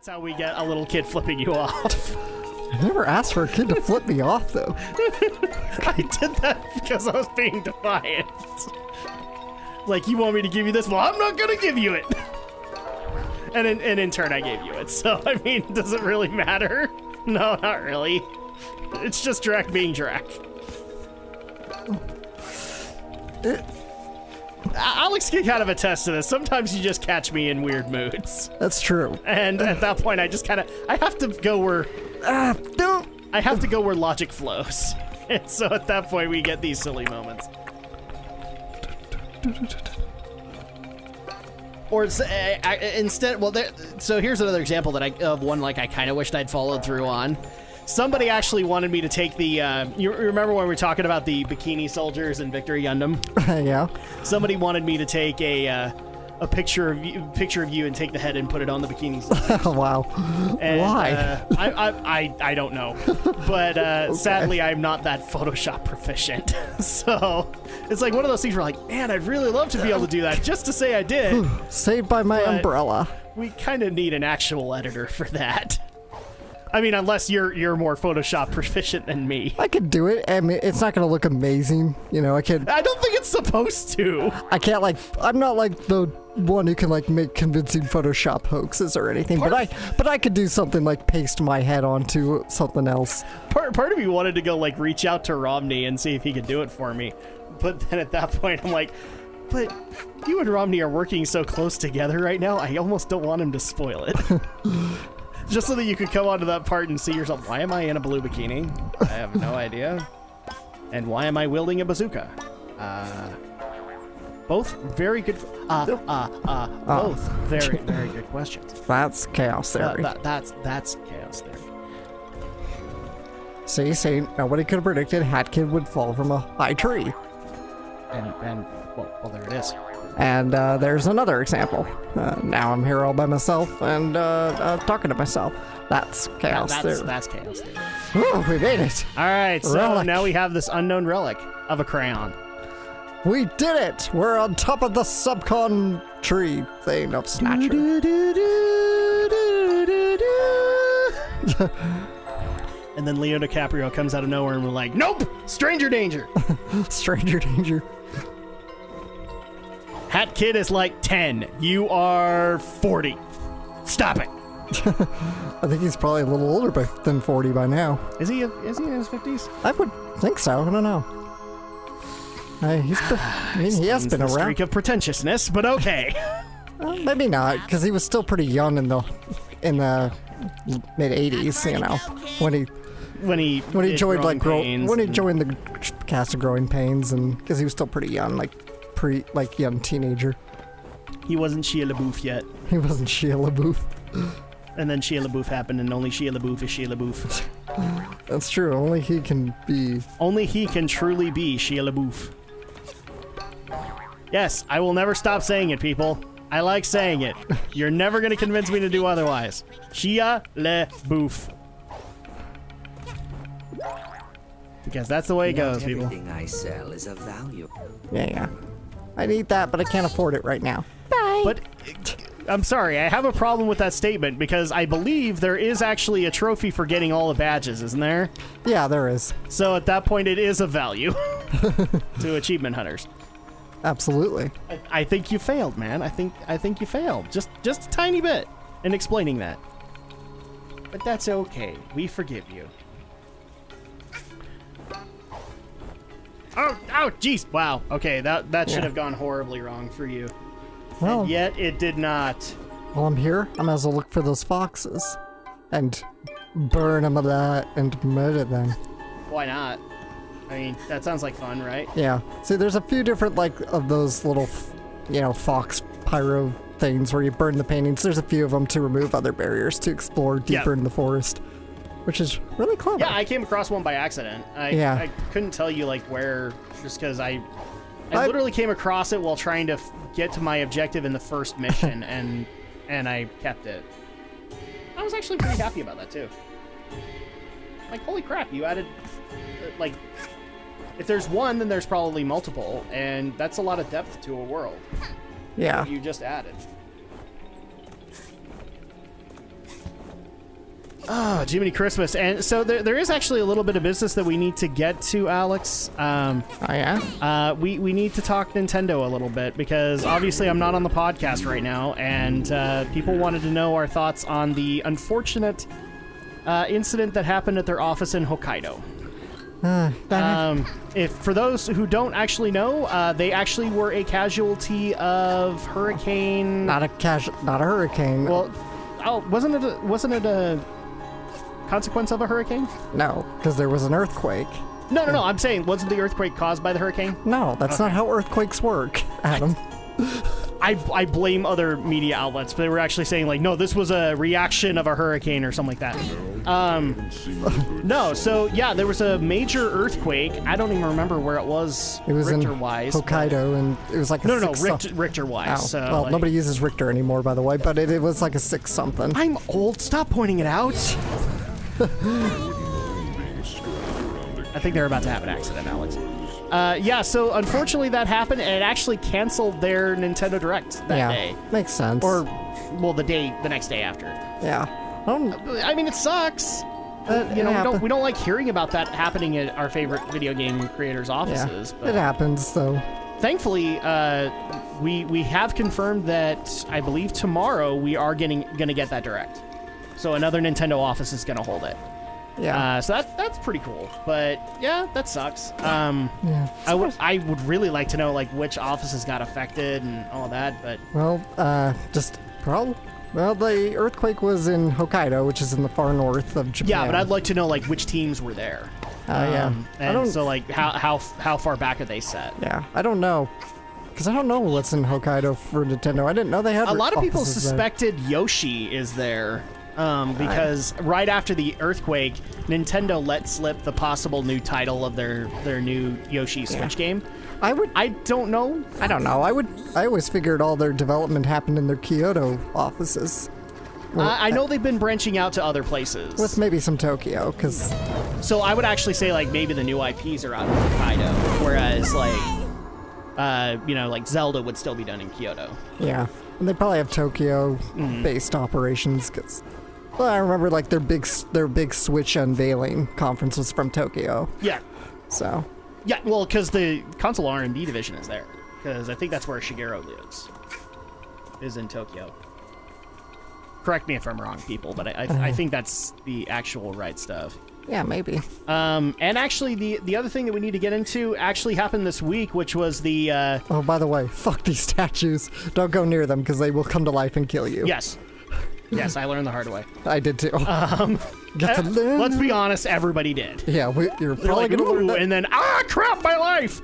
That's how we get a little kid flipping you off. I never asked for a kid to flip me off, though. I did that because I was being defiant. Like, you want me to give you this? Well, I'm not gonna give you it. And in turn, I gave you it. So, I mean, does it really matter? No, not really. It's just Drak being Drak. Alex can kind of attest to this. Sometimes you just catch me in weird moods. That's true. And at that point, I just kind of, I have to go where... No. I have to go where logic flows. And so at that point, we get these silly moments. Or instead, well, so here's another example that of one like I kind of wished I'd followed through on. Somebody actually wanted me to take the, you remember when we were talking about the bikini soldiers in Victory Gundam? Yeah. Somebody wanted me to take a picture of you and take the head and put it on the bikini soldiers. Wow. And, why? I don't know. But okay. Sadly, I'm not that Photoshop proficient. So it's like one of those things where like, man, I'd really love to be able to do that just to say I did. Saved by my umbrella. We kind of need an actual editor for that. I mean, unless you're more Photoshop proficient than me. I could do it. I mean, it's not going to look amazing. You know, I don't think it's supposed to. I can't, like, I'm not like the one who can, like, make convincing Photoshop hoaxes or anything. But I could do something like paste my head onto something else. Part of me wanted to go, like, reach out to Romney and see if he could do it for me. But then at that point, I'm like, but you and Romney are working so close together right now, I almost don't want him to spoil it. Just so that you could come onto that part and see yourself. Why am I in a blue bikini? I have no idea. And why am I wielding a bazooka? Both very good. Both very, very good questions. That's chaos theory. That's chaos theory. See, nobody could have predicted Hat Kid would fall from a high tree. And well, there it is. And there's another example. Now I'm here all by myself and talking to myself. That's chaos theory. That's chaos theory. Oh, we made it. All right, so relic. Now we have this unknown relic of a crayon. We did it. We're on top of the subcon tree thing of Snatcher. And then Leo DiCaprio comes out of nowhere and we're like, nope, stranger danger. Stranger danger. Hat Kid is like 10. You are 40. Stop it. I think he's probably a little older than 40 by now. Is he in his 50s? I would think so. I don't know. He has been around. Streak of pretentiousness, but okay. Maybe not, because he was still pretty young in the mid 80s. You know, when he joined joined the cast of Growing Pains, and because he was still pretty young, like young teenager. He wasn't Shia LaBeouf yet. He wasn't Shia LaBeouf. And then Shia LaBeouf happened, and only Shia LaBeouf is Shia LaBeouf. That's true. Only he can truly be Shia LaBeouf. Yes, I will never stop saying it, people. I like saying it. You're never going to convince me to do otherwise. Shia LaBeouf. Because that's the way it goes, people. Everything I sell is of value. Yeah. I need that, but I can't afford it right now. Bye. But I'm sorry, I have a problem with that statement because I believe there is actually a trophy for getting all the badges, isn't there? Yeah, there is. So at that point, it is of value to achievement hunters. Absolutely. I think you failed, man. I think you failed. Just a tiny bit in explaining that. But that's okay. We forgive you. Oh, jeez. Wow. Okay, that should have gone horribly wrong for you. Well, and yet it did not. While I'm here, I might as well look for those foxes and burn them and murder them. Why not? I mean, that sounds like fun, right? Yeah. See, there's a few different, of those little, fox pyro things where you burn the paintings. There's a few of them to remove other barriers to explore deeper in the forest, which is really clever. Yeah, I came across one by accident. I couldn't tell you, where, just because I literally came across it while trying to get to my objective in the first mission, and I kept it. I was actually pretty happy about that, too. Holy crap, you added, if there's one, then there's probably multiple, and that's a lot of depth to a world. Yeah. That you just added. Oh, Jiminy Christmas. And so there is actually a little bit of business that we need to get to, Alex. Oh, yeah? We need to talk Nintendo a little bit because obviously I'm not on the podcast right now, and people wanted to know our thoughts on the unfortunate incident that happened at their office in Hokkaido. If for those who don't actually know, they actually were a casualty of hurricane. Not a hurricane. Well, wasn't it a consequence of a hurricane? No, because there was an earthquake. No. I'm saying, wasn't the earthquake caused by the hurricane? No, that's not how earthquakes work, Adam. I blame other media outlets, but they were actually saying like, no, this was a reaction of a hurricane or something like that. No, so yeah, there was a major earthquake. I don't even remember where it was. It was Richter-wise, in Hokkaido, and it was like a no, six Richter-wise. Oh, So, well, like, nobody uses Richter anymore, by the way, but it was like a 6 something. I'm old. Stop pointing it out. I think they're about to have an accident, Alex. Yeah, so unfortunately that happened, and it actually canceled their Nintendo Direct that day. Makes sense. Or, well, the next day after. Yeah. I mean, it sucks. We don't like hearing about that happening at our favorite video game creators' offices. Yeah, but it happens, though. Thankfully, we have confirmed that I believe tomorrow we are going to get that Direct. So another Nintendo office is going to hold it. Yeah. So that's pretty cool. But yeah, that sucks. Yeah. I would really like to know like which offices got affected and all that. But well, Well, the earthquake was in Hokkaido, which is in the far north of Japan. yeah, but I'd like to know like which teams were there. Yeah. And so like how far back are they set? Yeah, I don't know. Because I don't know what's in Hokkaido for Nintendo. I didn't know they had A lot of people offices there. suspected Yoshi is there. Because right after the earthquake, Nintendo let slip the possible new title of their new Yoshi Switch game. I don't know. I don't know. I always figured all their development happened in their Kyoto offices. Well, I know they've been branching out to other places. with maybe some Tokyo, because So I would actually say like maybe the new IPs are out of Hokkaido, whereas like like Zelda would still be done in Kyoto. yeah, and they probably have Tokyo-based operations. Because I remember like their big Switch unveiling conference was from Tokyo. Yeah. So Yeah, well, because the console R&D division is there. Because I think that's where Shigeru lives. Is in Tokyo. Correct me if I'm wrong, people, but I think that's the actual right stuff. yeah, maybe. And actually, the other thing that we need to get into actually happened this week, which was the... Oh, by the way, fuck these statues. Don't go near them because they will come to life and kill you. Yes. Yes, I learned the hard way. I did too. Got to learn. Let's be honest, everybody did. Yeah, you're They're probably like, gonna learn "Ooh," that. and then crap, my life.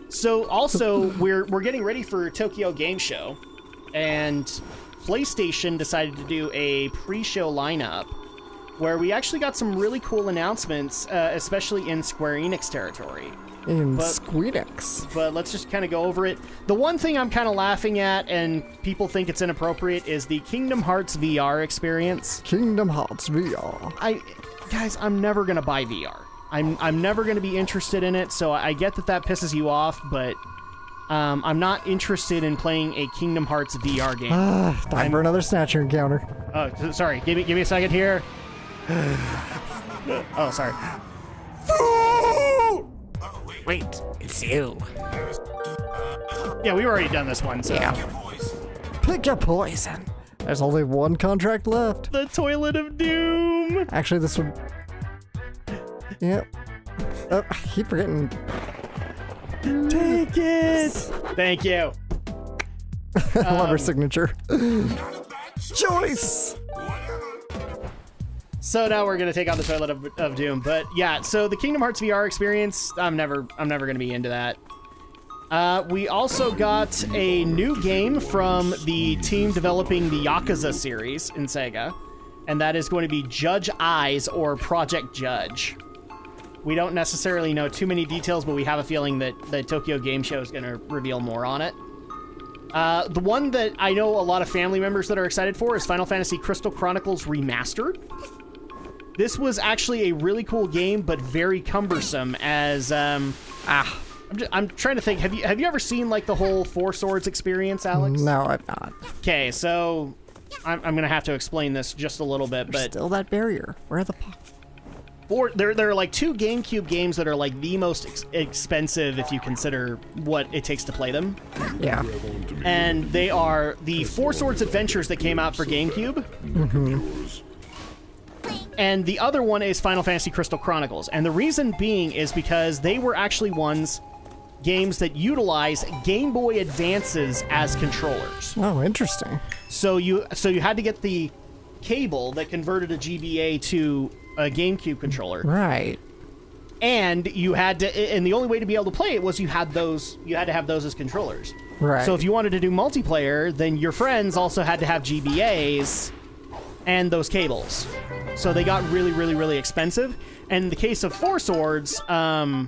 So also we're getting ready for Tokyo Game Show, and PlayStation decided to do a pre-show lineup where we actually got some really cool announcements, especially in Square Enix territory. In Squeenix. But let's just kind of go over it. The one thing I'm kind of laughing at, and people think it's inappropriate, is the Kingdom Hearts VR experience. Kingdom Hearts VR. Guys, I'm never gonna buy VR. I'm never gonna be interested in it. So I get that pisses you off, but I'm not interested in playing a Kingdom Hearts VR game. Time for another Snatcher encounter. Oh, sorry. Give me a second here. Oh, sorry. Wait, it's you. Yeah, we've already done this one. So. Yeah. Pick your poison. There's only one contract left. The Toilet of Doom. Actually, this would... Yep. Oh, I keep forgetting. Take it. Thank you. I love her signature. Choice! So now we're gonna take on the Toilet of Doom, but yeah. So the Kingdom Hearts VR experience, I'm never gonna be into that. We also got a new game from the team developing the Yakuza series in Sega, and that is going to be Judge Eyes or Project Judge. We don't necessarily know too many details, but we have a feeling that the Tokyo Game Show is gonna reveal more on it. The one that I know a lot of family members that are excited for is Final Fantasy Crystal Chronicles Remastered. This was actually a really cool game, but very cumbersome. As I'm trying to think. Have you ever seen like the whole Four Swords experience, Alex? No, I've not. Okay, so I'm gonna have to explain this just a little bit, There's but still that barrier. Where are the there are like 2 GameCube games that are like the most expensive if you consider what it takes to play them. Yeah. And they are the Four Swords Adventures that came out for GameCube. And the other one is Final Fantasy Crystal Chronicles. And the reason being is because they were actually games that utilize Game Boy Advances as controllers. Oh, interesting. So you had to get the cable that converted a GBA to a GameCube controller. Right. And the only way to be able to play it was you had to have those as controllers. Right. So if you wanted to do multiplayer, then your friends also had to have GBAs and those cables. So they got really, really, really expensive. And in the case of Four Swords, I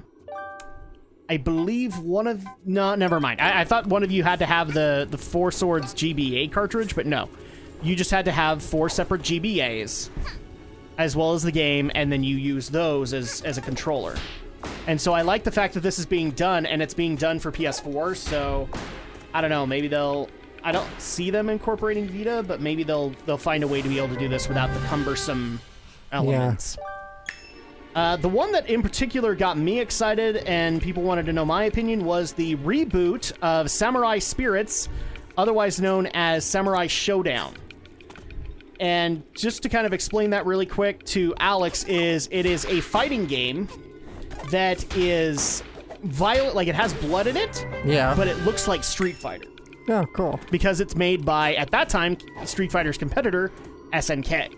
believe never mind. I thought one of you had to have the Four Swords GBA cartridge, but no. You just had to have 4 separate GBAs, as well as the game, and then you use those as a controller. And so I like the fact that this is being done, and it's being done for PS4, so I don't know, maybe I don't see them incorporating Vita, but maybe they'll find a way to be able to do this without the cumbersome elements. Yeah. The one that in particular got me excited and people wanted to know my opinion was the reboot of Samurai Spirits, otherwise known as Samurai Showdown. And just to kind of explain that really quick to Alex, it is a fighting game that is violent, like it has blood in it, Yeah. but it looks like Street Fighter. Oh, cool. Because it's made by, at that time, Street Fighter's competitor, SNK.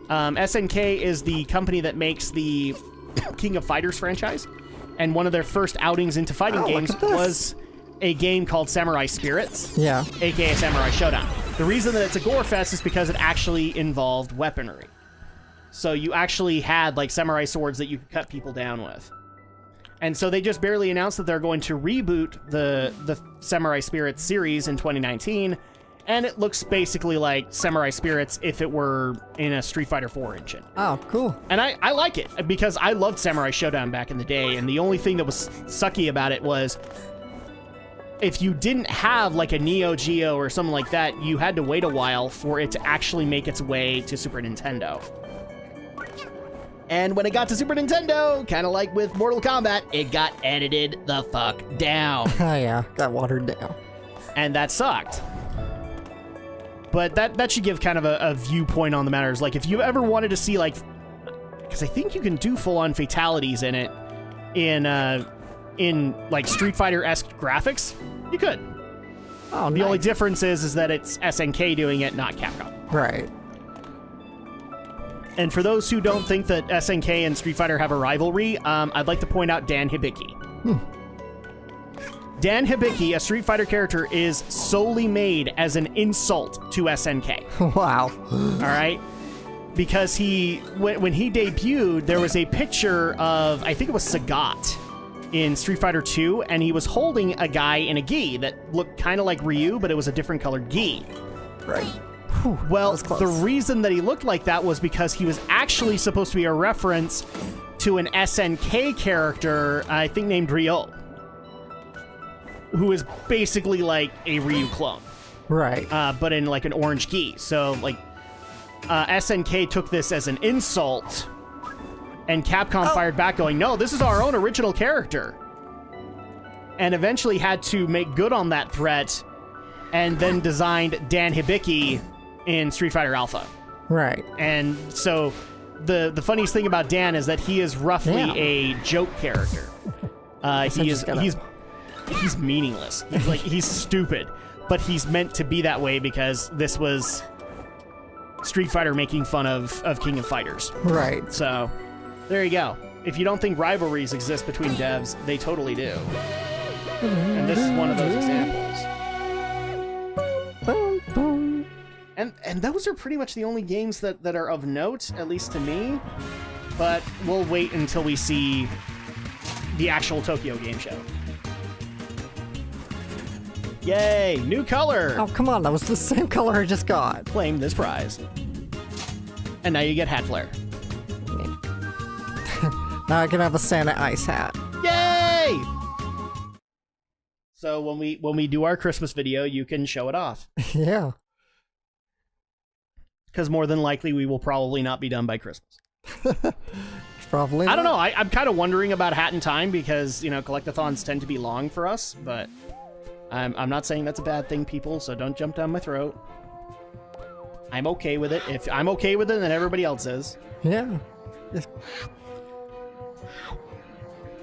SNK is the company that makes the King of Fighters franchise, and one of their first outings into fighting games was a game called Samurai Spirits, Yeah. aka Samurai Showdown. The reason that it's a gore fest is because it actually involved weaponry. So you actually had like samurai swords that you could cut people down with. And so they just barely announced that they're going to reboot the Samurai Spirits series in 2019, and it looks basically like Samurai Spirits if it were in a Street Fighter 4 engine. Oh, cool. And I like it because I loved Samurai Showdown back in the day, and the only thing that was sucky about it was if you didn't have like a Neo Geo or something like that, you had to wait a while for it to actually make its way to Super Nintendo. And when it got to Super Nintendo, kind of like with Mortal Kombat, it got edited the fuck down. Oh, yeah. Got watered down. And that sucked. But that should give kind of a viewpoint on the matters. Like, if you ever wanted to see, like... Because I think you can do full-on fatalities in it in like, Street Fighter-esque graphics. You could. Oh, The only difference is that it's SNK doing it, not Capcom. Right. And for those who don't think that SNK and Street Fighter have a rivalry, I'd like to point out Dan Hibiki. Dan Hibiki, a Street Fighter character, is solely made as an insult to SNK. Wow. All right? Because when he debuted, there was a picture of, I think it was Sagat in Street Fighter 2, and he was holding a guy in a gi that looked kind of like Ryu, but it was a different colored gi. Right. Well, the reason that he looked like that was because he was actually supposed to be a reference to an SNK character, I think named Ryo, who is basically like a Ryu clone. Right. But in like an orange gi. So like SNK took this as an insult, and Capcom fired back going, no, this is our own original character. And eventually had to make good on that threat, and then designed Dan Hibiki in Street Fighter Alpha. Right. And so the funniest thing about Dan is that he is roughly a joke character. He's meaningless. He's stupid, but he's meant to be that way because this was Street Fighter making fun of King of Fighters. Right. So there you go. If you don't think rivalries exist between devs, they totally do. And this is one of those examples. And those are pretty much the only games that are of note, at least to me. But we'll wait until we see the actual Tokyo Game Show. Yay! New color! Oh, come on. That was the same color I just got. Claim this prize. And now you get hat flare. Now I can have a Santa ice hat. Yay! So when we do our Christmas video, you can show it off. Yeah. because more than likely we will probably not be done by Christmas. Probably. I don't know. I'm kind of wondering about Hat in Time because, you know, collectathons tend to be long for us, but I'm not saying that's a bad thing, people, so don't jump down my throat. I'm okay with it. If I'm okay with it, then everybody else is. Yeah.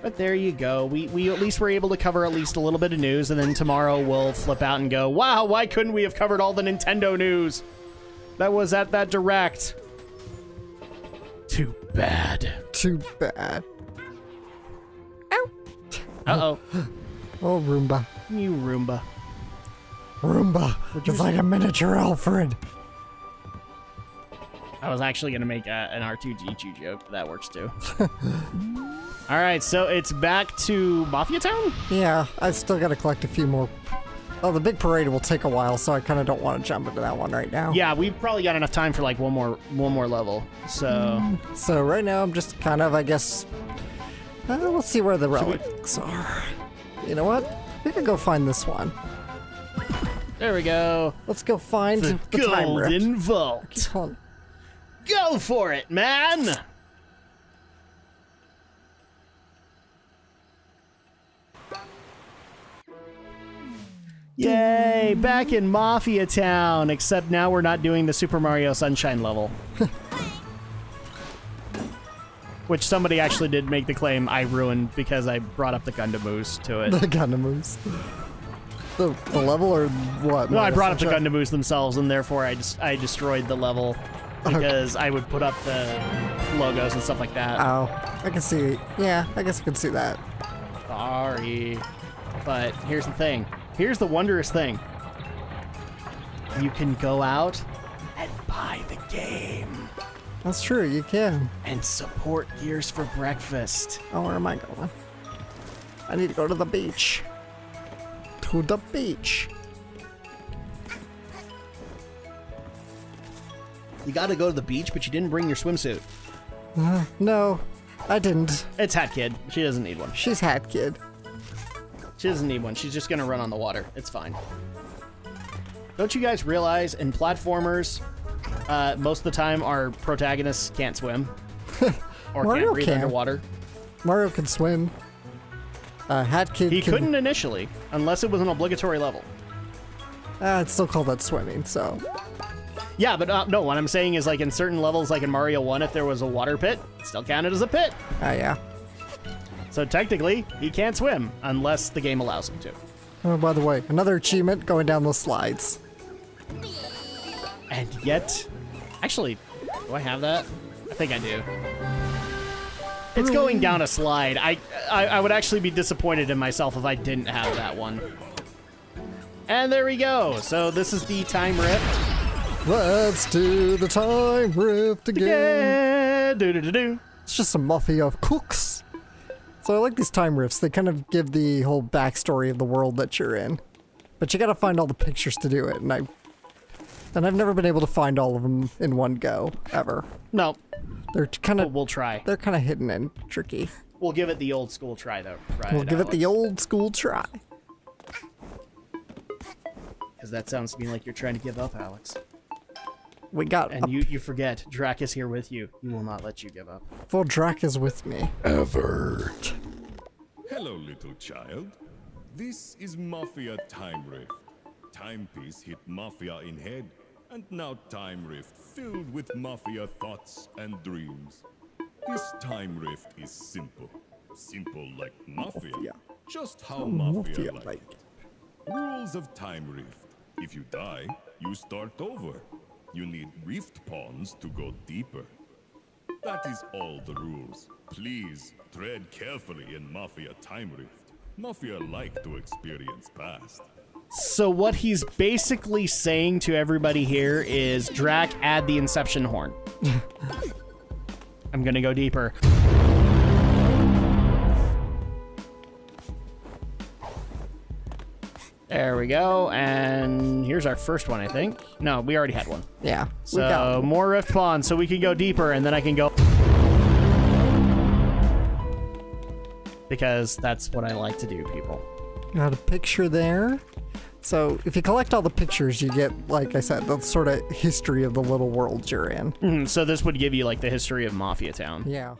But there you go. We at least were able to cover at least a little bit of news, and then tomorrow we'll flip out and go, wow, why couldn't we have covered all the Nintendo news that was at that Direct? Too bad. Too bad. Ow. Uh-oh. Oh, Roomba. You Roomba. Roomba. It's like a miniature Alfred. I was actually going to make an R2-D2 joke, but that works too. All right, so it's back to Mafia Town? Yeah, I still got to collect a few more. Oh, the big parade will take a while, so I kind of don't want to jump into that one right now. Yeah, we've probably got enough time for like one more level. So So right now I'm just kind of, I guess, let's see where the relics are. You know what? We could go find this one. there we go. Let's go find the time rift. Golden Vault. Hold on. Go for it, man! Yay, back in Mafia Town, except now we're not doing the Super Mario Sunshine level. Which somebody actually did make the claim I ruined because I brought up the Gundam Moose to it. The Gundam moves. The level or what? No, I brought up the Gundam Moose themselves, and therefore I destroyed the level because I would put up the logos and stuff like that. Oh, I can see. Yeah, I guess I can see that. Sorry. But here's the thing. Here's the wondrous thing. You can go out and buy the game. That's true, you can. And support Gears for Breakfast. Oh, where am I going? I need to go to the beach. To the beach. You gotta go to the beach, but you didn't bring your swimsuit. No, I didn't. It's Hat Kid. She doesn't need one. She's Hat Kid. She doesn't need one. She's just gonna run on the water. It's fine. Don't you guys realize in platformers, most of the time our protagonists can't swim? Or Mario can't breathe can. underwater? Mario can swim. Hat Kid He can... couldn't initially, unless it was an obligatory level. It's still called that swimming, so... Yeah, but no, what I'm saying is like in certain levels, like in Mario 1, if there was a water pit, it still counted as a pit. Yeah. So technically, he can't swim unless the game allows him to. Oh, by the way, another achievement going down those slides. And yet, actually, do I have that? I think I do. It's going down a slide. I would actually be disappointed in myself if I didn't have that one. And there we go. So this is the time rift. Let's do the time rift again. Yeah, do. It's just some mafia of cooks. So I like these time rifts. They kind of give the whole backstory of the world that you're in. But you gotta find all the pictures to do it, and I've never been able to find all of them in one go, ever. No. They're kind of... We'll try. They're kind of hidden and tricky. We'll give it the old school try, though. Right, We'll give it the old school try. Because that sounds to me like you're trying to give up, Alex. We got... And you forget, Drak is here with you. He will not let you give up. Full Drak is with me. Hello, little child. This is Mafia Time Rift. Timepiece hit Mafia in head, and now Time Rift filled with Mafia thoughts and dreams. This Time Rift is simple. Simple like Mafia. Just how Mafia like it. Rules of Time Rift. If you die, you start over. You need rift pawns to go deeper. That is all the rules. Please tread carefully in Mafia Time Rift. Mafia like to experience past. So what he's basically saying to everybody here is, Drak, add the Inception horn. I'm gonna go deeper. There we go, and here's our first one, I think. No, we already had one. Yeah. We So got more rift pawns, so we can go deeper, and then I can go... Because that's what I like to do, people. a picture there. So if you collect all the pictures, you get, like I said, the sort of history of the little world you're in. So this would give you like the history of Mafia Town. Yeah.